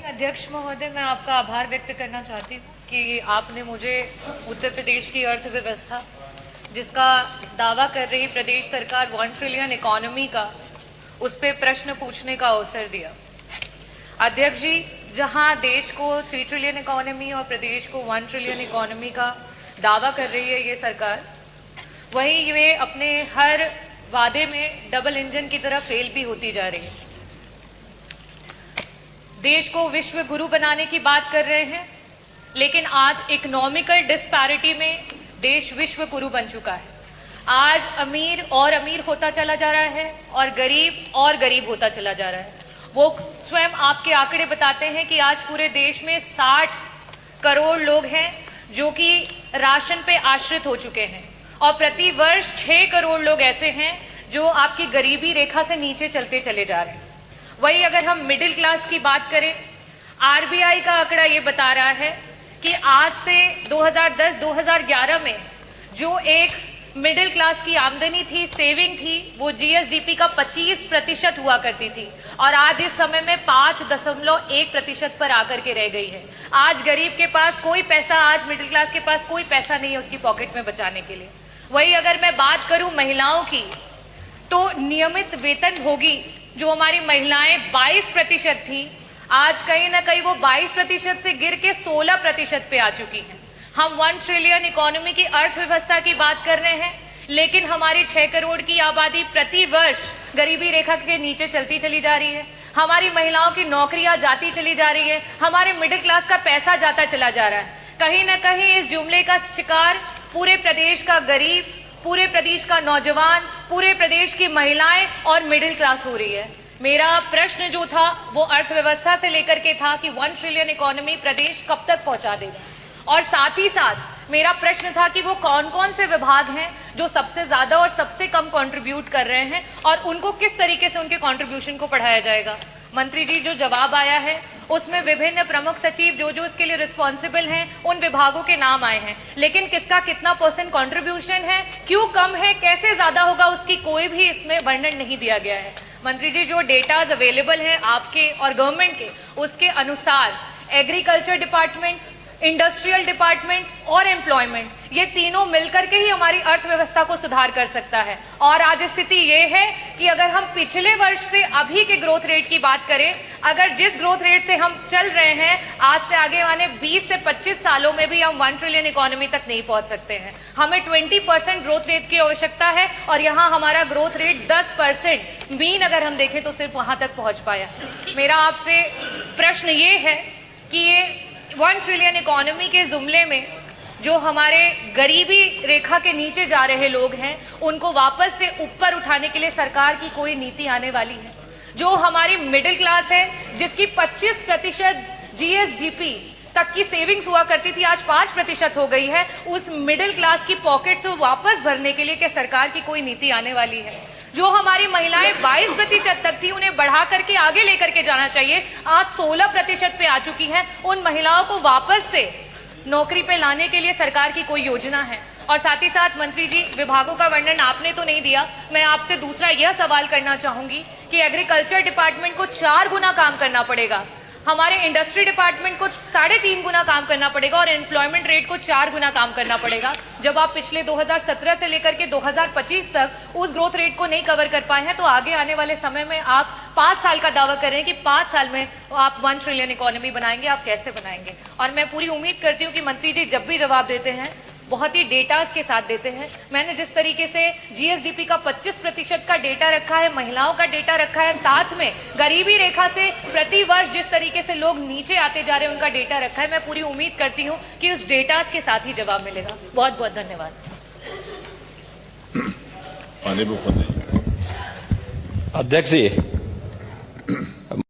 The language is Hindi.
अध्यक्ष महोदय, मैं आपका आभार व्यक्त करना चाहती हूँ कि आपने मुझे उत्तर प्रदेश की अर्थव्यवस्था, जिसका दावा कर रही प्रदेश सरकार 1 ट्रिलियन इकोनॉमी का, उस पर प्रश्न पूछने का अवसर दिया। अध्यक्ष जी, जहाँ देश को 3 ट्रिलियन इकोनॉमी और प्रदेश को 1 ट्रिलियन इकोनॉमी का दावा कर रही है ये सरकार, वहीं ये अपने हर वादे में डबल इंजन की तरह फेल भी होती जा रही है। देश को विश्व गुरु बनाने की बात कर रहे हैं, लेकिन आज इकोनॉमिकल डिस्पैरिटी में देश विश्व गुरु बन चुका है। आज अमीर और अमीर होता चला जा रहा है और गरीब होता चला जा रहा है। वो स्वयं आपके आंकड़े बताते हैं कि आज पूरे देश में 60 करोड़ लोग हैं जो कि राशन पे आश्रित हो चुके हैं और प्रति वर्ष 6 करोड़ लोग ऐसे हैं जो आपकी गरीबी रेखा से नीचे चलते चले जा रहे हैं। वही अगर हम मिडिल क्लास की बात करें, आरबीआई का आंकड़ा ये बता रहा है कि आज से 2010-2011 में जो एक मिडिल क्लास की आमदनी थी, सेविंग थी, वो जीएसडीपी का 25% हुआ करती थी और आज इस समय में 5.1% पर आकर के रह गई है। आज गरीब के पास कोई पैसा, आज मिडिल क्लास के पास कोई पैसा नहीं है उसकी पॉकेट में बचाने के लिए। वही अगर मैं बात करूं महिलाओं की, तो नियमित वेतन भोगी जो हमारी महिलाएं 22% थी, आज कहीं ना कहीं वो 22% से गिर के 16% पे आ चुकी हैं। हम 1 ट्रिलियन इकोनॉमी की अर्थव्यवस्था की बात कर रहे हैं, लेकिन हमारी 6 करोड़ की आबादी प्रति वर्ष गरीबी रेखा के नीचे चलती चली जा रही है। हमारी महिलाओं की नौकरियां जाती चली जा रही है, हमारे मिडिल क्लास का पैसा जाता चला जा रहा है। कहीं ना कहीं इस जुमले का शिकार पूरे प्रदेश का गरीब, पूरे प्रदेश का नौजवान, पूरे प्रदेश की महिलाएं और मिडिल क्लास हो रही है। मेरा प्रश्न जो था वो अर्थव्यवस्था से लेकर के था कि 1 ट्रिलियन इकोनॉमी प्रदेश कब तक पहुंचा देगा, और साथ ही साथ मेरा प्रश्न था कि वो कौन कौन से विभाग हैं जो सबसे ज्यादा और सबसे कम कंट्रीब्यूट कर रहे हैं और उनको किस तरीके से उनके कंट्रीब्यूशन को बढ़ाया जाएगा। मंत्री जी, जो जवाब आया है उसमें विभिन्न प्रमुख सचिव जो इसके लिए रिस्पॉन्सिबल हैं उन विभागों के नाम आए हैं, लेकिन किसका कितना % कंट्रीब्यूशन है, क्यों कम है, कैसे ज्यादा होगा, उसकी कोई भी इसमें वर्णन नहीं दिया गया है। मंत्री जी, जो डेटाज अवेलेबल हैं आपके और गवर्नमेंट के, उसके अनुसार एग्रीकल्चर डिपार्टमेंट, इंडस्ट्रियल डिपार्टमेंट और एम्प्लॉयमेंट, ये तीनों मिलकर के ही हमारी अर्थव्यवस्था को सुधार कर सकता है। और आज स्थिति ये है कि अगर हम पिछले वर्ष से अभी के ग्रोथ रेट की बात करें, अगर जिस ग्रोथ रेट से हम चल रहे हैं, आज से आगे आने 20 से 25 सालों में भी हम 1 ट्रिलियन इकोनॉमी तक नहीं पहुंच सकते हैं। हमें 20% ग्रोथ रेट की आवश्यकता है और यहाँ हमारा ग्रोथ रेट 10% मीन अगर हम देखें तो सिर्फ वहां तक पहुंच पाया। मेरा आपसे प्रश्न ये है कि ये 1 ट्रिलियन इकोनॉमी के जुमले में जो हमारे गरीबी रेखा के नीचे जा रहे लोग हैं, उनको वापस से ऊपर उठाने के लिए सरकार की कोई नीति आने वाली है? जो हमारी मिडिल क्लास है, जिसकी 25% जीएसडीपी तक की सेविंग्स हुआ करती थी, आज 5% हो गई है, उस मिडिल क्लास की पॉकेट से वापस भरने के लिए क्या सरकार की कोई नीति आने वाली है? जो हमारी महिलाएं 22% तक थी, उन्हें बढ़ा करके आगे लेकर के जाना चाहिए, आज 16% पे आ चुकी हैं। उन महिलाओं को वापस से नौकरी पे लाने के लिए सरकार की कोई योजना है? और साथ ही साथ मंत्री जी, विभागों का वर्णन आपने तो नहीं दिया, मैं आपसे दूसरा यह सवाल करना चाहूंगी कि एग्रीकल्चर डिपार्टमेंट को 4 गुना काम करना पड़ेगा, हमारे इंडस्ट्री डिपार्टमेंट को 3.5 गुना काम करना पड़ेगा और एम्प्लॉयमेंट रेट को 4 गुना काम करना पड़ेगा। जब आप पिछले 2017 से लेकर के 2025 तक उस ग्रोथ रेट को नहीं कवर कर पाए हैं, तो आगे आने वाले समय में आप 5 साल का दावा कर रहे हैं कि 5 साल में आप 1 ट्रिलियन इकोनॉमी बनाएंगे, आप कैसे बनाएंगे? और मैं पूरी उम्मीद करती हूँ कि मंत्री जी जब भी जवाब देते हैं बहुत ही डेटाज के साथ देते हैं। मैंने जिस तरीके से जीएसडीपी का 25% का डेटा रखा है, महिलाओं का डेटा रखा है, साथ में गरीबी रेखा से प्रति वर्ष जिस तरीके से लोग नीचे आते जा रहे हैं उनका डेटा रखा है, मैं पूरी उम्मीद करती हूँ कि उस डेटाज के साथ ही जवाब मिलेगा। बहुत बहुत धन्यवाद। अध्यक्ष जी,